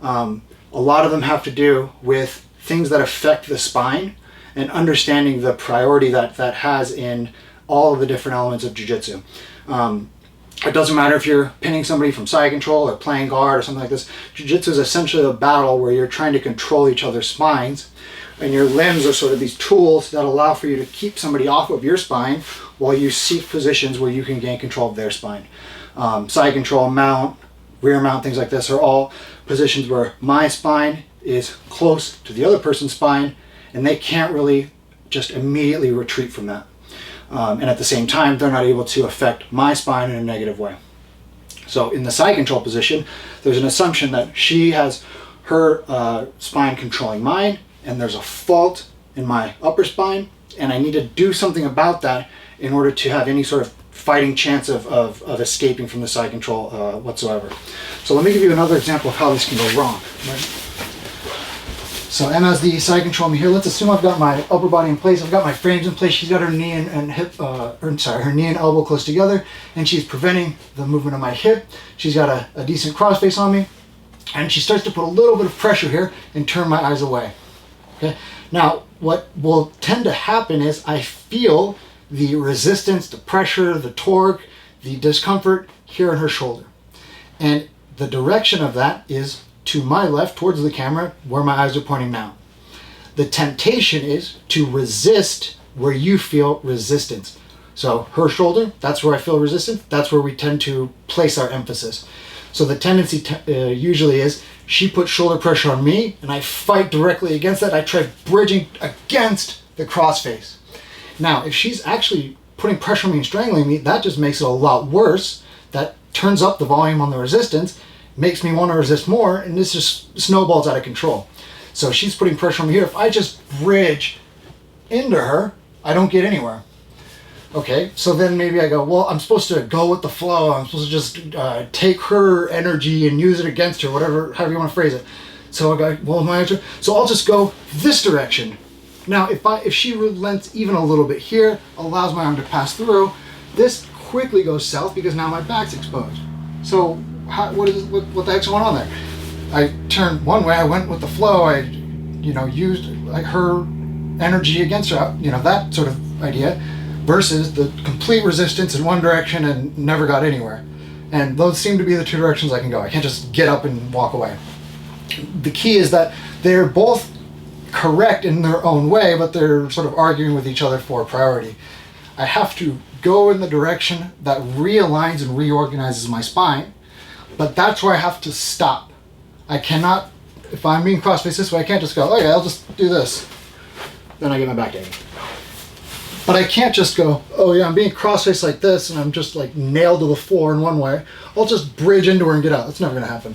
Speaker 1: A lot of them have to do with things that affect the spine, and understanding the priority that has in all of the different elements of jiu-jitsu. It doesn't matter if you're pinning somebody from side control or playing guard or something like this. Jiu-jitsu is essentially a battle where you're trying to control each other's spines, and your limbs are sort of these tools that allow for you to keep somebody off of your spine while you seek positions where you can gain control of their spine. Side control, mount, rear mount, things like this are all positions where my spine is close to the other person's spine, and they can't really just immediately retreat from that. And at the same time, they're not able to affect my spine in a negative way. So in the side control position, there's an assumption that she has her spine controlling mine, and there's a fault in my upper spine, and I need to do something about that in order to have any sort of fighting chance of escaping from the side control whatsoever. So let me give you another example of how this can go wrong. Right? So Emma has the side control me here. Let's assume I've got my upper body in place. I've got my frames in place. She's got her knee and hip, her knee and elbow close together, and she's preventing the movement of my hip. She's got a decent cross face on me, and she starts to put a little bit of pressure here and turn my eyes away. Okay. Now, what will tend to happen is I feel the resistance, the pressure, the torque, the discomfort here in her shoulder, and the direction of that is to my left towards the camera where my eyes are pointing now. The temptation is to resist where you feel resistance. So her shoulder, that's where I feel resistance. That's where we tend to place our emphasis. So the tendency usually is she puts shoulder pressure on me and I fight directly against that. I try bridging against the crossface. Now, if she's actually putting pressure on me and strangling me, that just makes it a lot worse. That turns up the volume on the resistance, makes me want to resist more, and this just snowballs out of control. So she's putting pressure on me here. If I just bridge into her, I don't get anywhere. Okay, so then maybe I go, well, I'm supposed to go with the flow. I'm supposed to just take her energy and use it against her, whatever, however you want to phrase it. So I go, well, so I'll just go this direction. Now, if she relents even a little bit here, allows my arm to pass through, this quickly goes south because now my back's exposed. So what the heck's going on there? I turned one way, I went with the flow, I used like her energy against her, that sort of idea, versus the complete resistance in one direction and never got anywhere. And those seem to be the two directions I can go. I can't just get up and walk away. The key is that they're both correct in their own way, but they're sort of arguing with each other for priority. I have to go in the direction that realigns and reorganizes my spine, but that's where I have to stop. I cannot, if I'm being cross-faced this way, I can't just go, oh yeah, I'll just do this. Then I get my back aching. But I can't just go, oh yeah, I'm being cross-faced like this and I'm just like nailed to the floor in one way. I'll just bridge into her and get out. That's never gonna happen.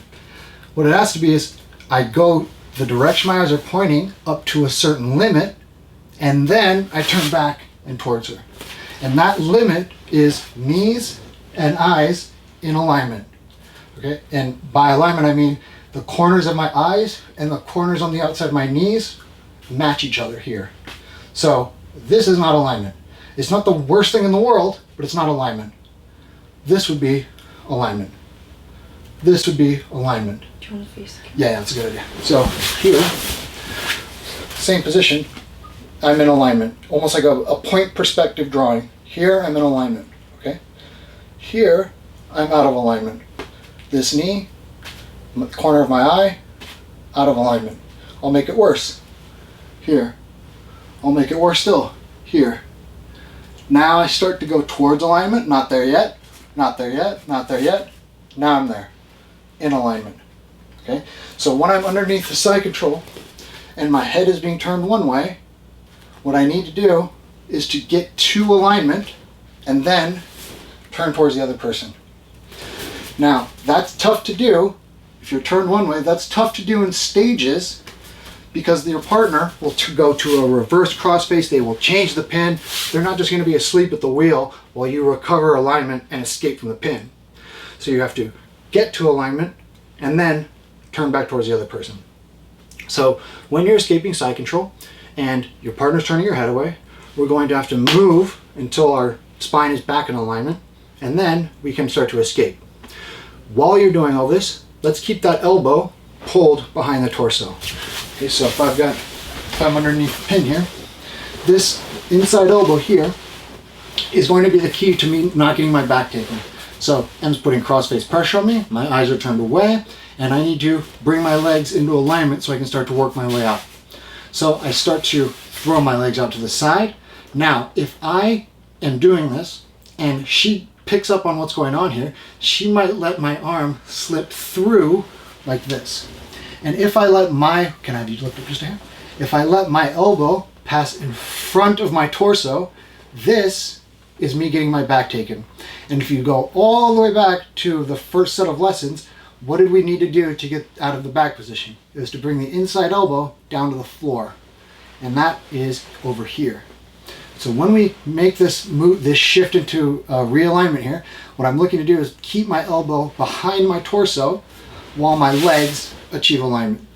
Speaker 1: What it has to be is I go the direction my eyes are pointing up to a certain limit, and then I turn back and towards her. And that limit is knees and eyes in alignment. Okay, and by alignment I mean the corners of my eyes and the corners on the outside of my knees match each other here. So this is not alignment. It's not the worst thing in the world, but it's not alignment. This would be alignment. This would be alignment.
Speaker 2: Do you want to face?
Speaker 1: Yeah, that's a good idea. So here, same position, I'm in alignment. Almost like a point perspective drawing. Here I'm in alignment, okay? Here I'm out of alignment. This knee, the corner of my eye, out of alignment. I'll make it worse. Here. I'll make it worse still. Here. Now I start to go towards alignment. Not there yet. Not there yet. Not there yet. Now I'm there. In alignment. Okay? So when I'm underneath the side control and my head is being turned one way, what I need to do is to get to alignment and then turn towards the other person. Now, that's tough to do. If you're turned one way, that's tough to do in stages because your partner will go to a reverse crossface. They will change the pin. They're not just going to be asleep at the wheel while you recover alignment and escape from the pin. So you have to get to alignment and then turn back towards the other person. So when you're escaping side control and your partner's turning your head away, we're going to have to move until our spine is back in alignment, and then we can start to escape. While you're doing all this, let's keep that elbow pulled behind the torso. Okay, so if I'm underneath the pin here, this inside elbow here is going to be the key to me not getting my back taken. So M's putting cross-face pressure on me, my eyes are turned away, and I need to bring my legs into alignment so I can start to work my way out. So I start to throw my legs out to the side. Now, if I am doing this and she picks up on what's going on here, she might let my arm slip through like this. And if I let can I have you lift up just a hair? If I let my elbow pass in front of my torso, this is me getting my back taken. And if you go all the way back to the first set of lessons, what did we need to do to get out of the back position? It was to bring the inside elbow down to the floor. And that is over here. So when we make this shift into realignment here, what I'm looking to do is keep my elbow behind my torso while my legs achieve alignment.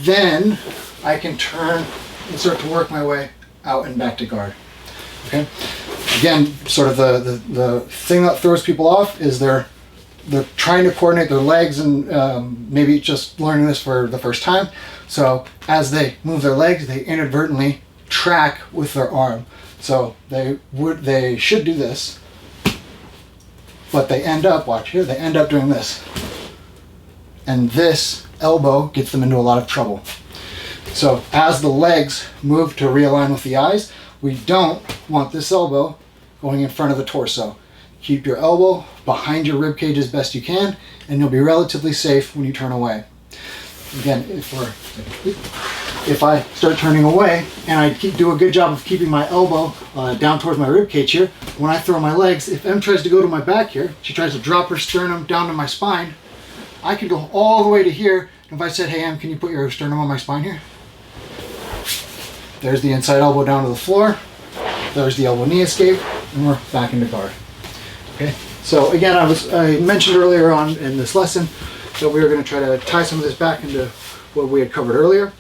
Speaker 1: Then I can turn and start to work my way out and back to guard. Okay. Again, sort of the thing that throws people off is they're trying to coordinate their legs and maybe just learning this for the first time. So as they move their legs, they inadvertently track with their arm. So they should do this, but they end up, watch here, they end up doing this. And this elbow gets them into a lot of trouble. So as the legs move to realign with the eyes, we don't want this elbow going in front of the torso. Keep your elbow behind your rib cage as best you can, and you'll be relatively safe when you turn away. Again, if I start turning away and I do a good job of keeping my elbow down towards my rib cage here, when I throw my legs, if Em tries to go to my back here, she tries to drop her sternum down to my spine, I could go all the way to here. If I said, hey Em, can you put your sternum on my spine here? There's the inside elbow down to the floor. There's the elbow knee escape, and we're back into guard. Okay. So again, I mentioned earlier on in this lesson that we were going to try to tie some of this back into what we had covered earlier.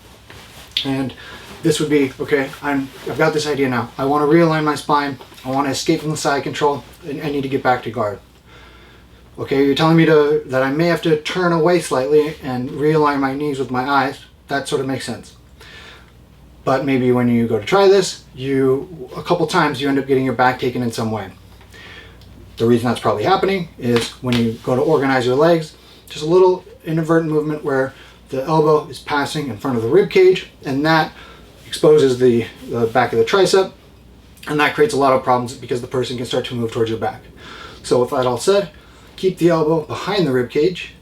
Speaker 1: And this would be, okay, I've got this idea now. I want to realign my spine. I want to escape from the side control, and I need to get back to guard. Okay, you're telling me that I may have to turn away slightly and realign my knees with my eyes. That sort of makes sense. But maybe when you go to try this, a couple times you end up getting your back taken in some way. The reason that's probably happening is when you go to organize your legs, just a little inadvertent movement where the elbow is passing in front of the rib cage, and that exposes the back of the tricep, and that creates a lot of problems because the person can start to move towards your back. So with that all said, keep the elbow behind the rib cage,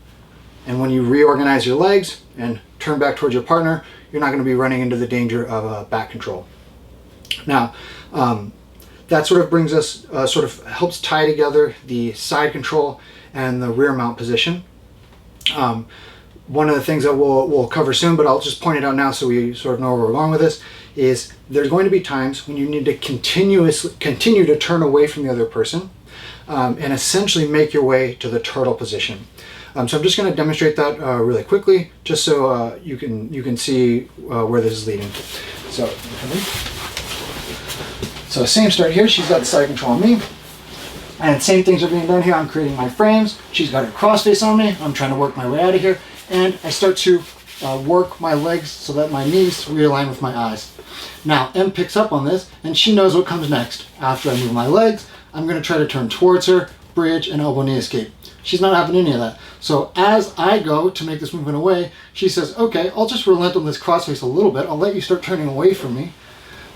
Speaker 1: and when you reorganize your legs and turn back towards your partner, you're not going to be running into the danger of back control. Now, that sort of brings us, sort of helps tie together the side control and the rear mount position. One of the things that we'll cover soon, but I'll just point it out now so we sort of know where we're going with this, is there's going to be times when you need to continue to turn away from the other person and essentially make your way to the turtle position. So I'm just going to demonstrate that really quickly, just so you can see where this is leading. So same start here. She's got the side control on me, and same things are being done here. I'm creating my frames. She's got her cross face on me. I'm trying to work my way out of here, and I start to work my legs so that my knees realign with my eyes. Now Em picks up on this, and she knows what comes next. After I move my legs, I'm going to try to turn towards her, bridge, and elbow knee escape. She's not having any of that. So as I go to make this movement away, she says, okay, I'll just relent on this crossface a little bit. I'll let you start turning away from me,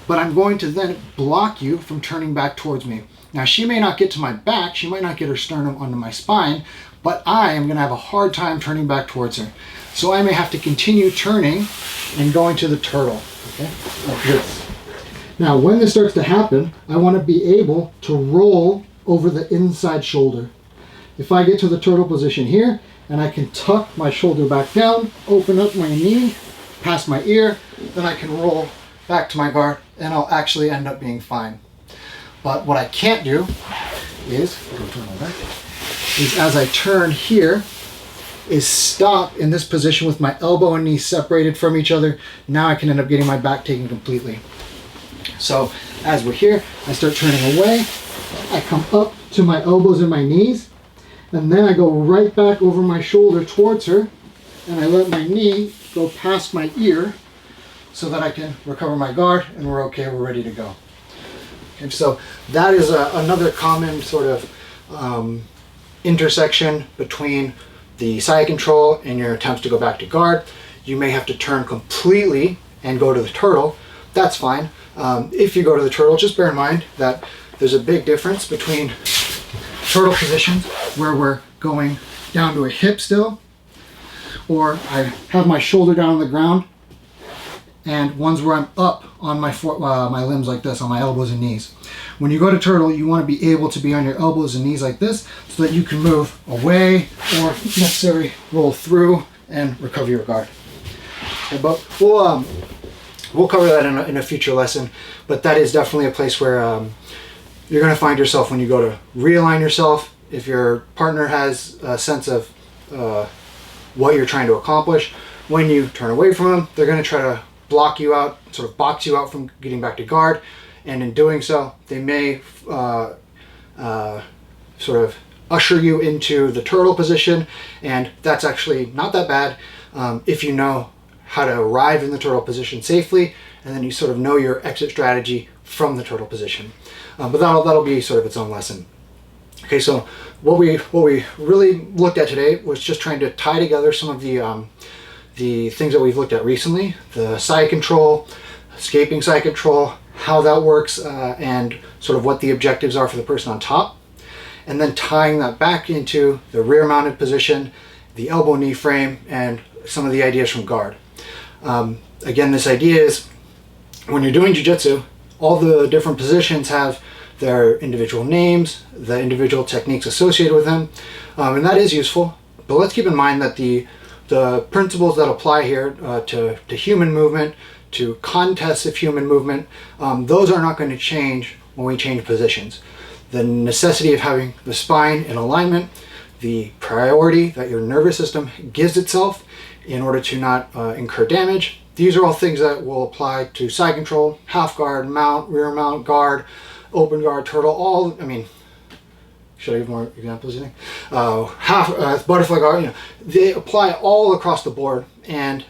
Speaker 1: but I'm going to then block you from turning back towards me. Now, she may not get to my back, she might not get her sternum onto my spine, but I am going to have a hard time turning back towards her. So I may have to continue turning and going to the turtle, okay, like this. Now, when this starts to happen, I want to be able to roll over the inside shoulder. If I get to the turtle position here, and I can tuck my shoulder back down, open up my knee, past my ear, then I can roll back to my guard, and I'll actually end up being fine. But what I can't do is, as I turn here, is stop in this position with my elbow and knee separated from each other. Now I can end up getting my back taken completely. So as we're here, I start turning away. I come up to my elbows and my knees, and then I go right back over my shoulder towards her, and I let my knee go past my ear so that I can recover my guard, and we're okay, we're ready to go. And so that is another common sort of intersection between the side control and your attempts to go back to guard. You may have to turn completely and go to the turtle. That's fine. If you go to the turtle, just bear in mind that there's a big difference between turtle positions where we're going down to a hip still, or I have my shoulder down on the ground, and ones where I'm up on my my limbs like this, on my elbows and knees. When you go to turtle, you want to be able to be on your elbows and knees like this so that you can move away or if necessary roll through and recover your guard. Okay, but we'll cover that in a future lesson, but that is definitely a place where you're going to find yourself when you go to realign yourself. If your partner has a sense of what you're trying to accomplish, when you turn away from them, they're going to try to block you out, sort of box you out from getting back to guard, and in doing so, they may sort of usher you into the turtle position, and that's actually not that bad if you know how to arrive in the turtle position safely, and then you sort of know your exit strategy from the turtle position. But that'll be sort of its own lesson. Okay, so what we really looked at today was just trying to tie together some of the things that we've looked at recently, the side control, escaping side control, how that works, and sort of what the objectives are for the person on top, and then tying that back into the rear mounted position, the elbow knee frame, and some of the ideas from guard. Again, this idea is when you're doing jiu-jitsu, all the different positions have their individual names, the individual techniques associated with them, and that is useful. But let's keep in mind that the principles that apply here to human movement, to contests of human movement, those are not going to change when we change positions. The necessity of having the spine in alignment, the priority that your nervous system gives itself in order to not incur damage, these are all things that will apply to side control, half guard, mount, rear mount, guard, open guard, turtle, all, I mean, should I give more examples, you think? Butterfly guard, they apply all across the board, and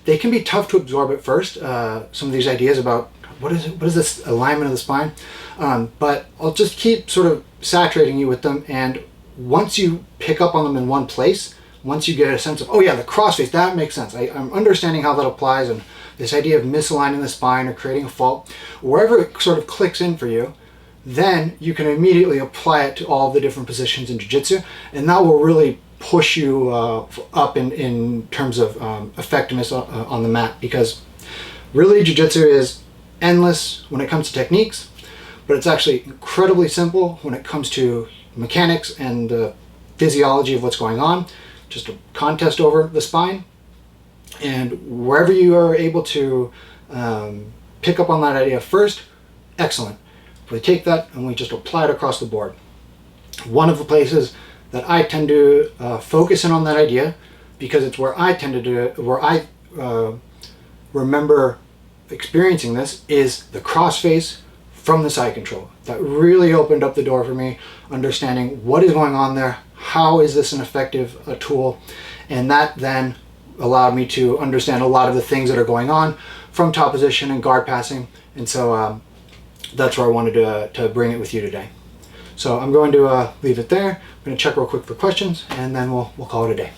Speaker 1: they can be tough to absorb at first, some of these ideas about what is this alignment of the spine, but I'll just keep sort of saturating you with them, and once you pick up on them in one place, once you get a sense of, oh yeah, the crossface, that makes sense. I'm understanding how that applies, and this idea of misaligning the spine or creating a fault, wherever it sort of clicks in for you, then you can immediately apply it to all the different positions in jiu-jitsu, and that will really push you up in terms of effectiveness on the mat, because really jiu-jitsu is endless when it comes to techniques, but it's actually incredibly simple when it comes to mechanics and the physiology of what's going on. Just a contest over the spine, and wherever you are able to pick up on that idea first, excellent. We take that and we just apply it across the board. One of the places that I tend to focus in on that idea, because it's where I tend to do it, where I remember experiencing this, is the crossface from the side control. That really opened up the door for me, understanding what is going on there, how is this an effective tool, and that then allowed me to understand a lot of the things that are going on from top position and guard passing, and so that's where I wanted to bring it with you today. So I'm going to leave it there. I'm going to check real quick for questions, and then we'll call it a day.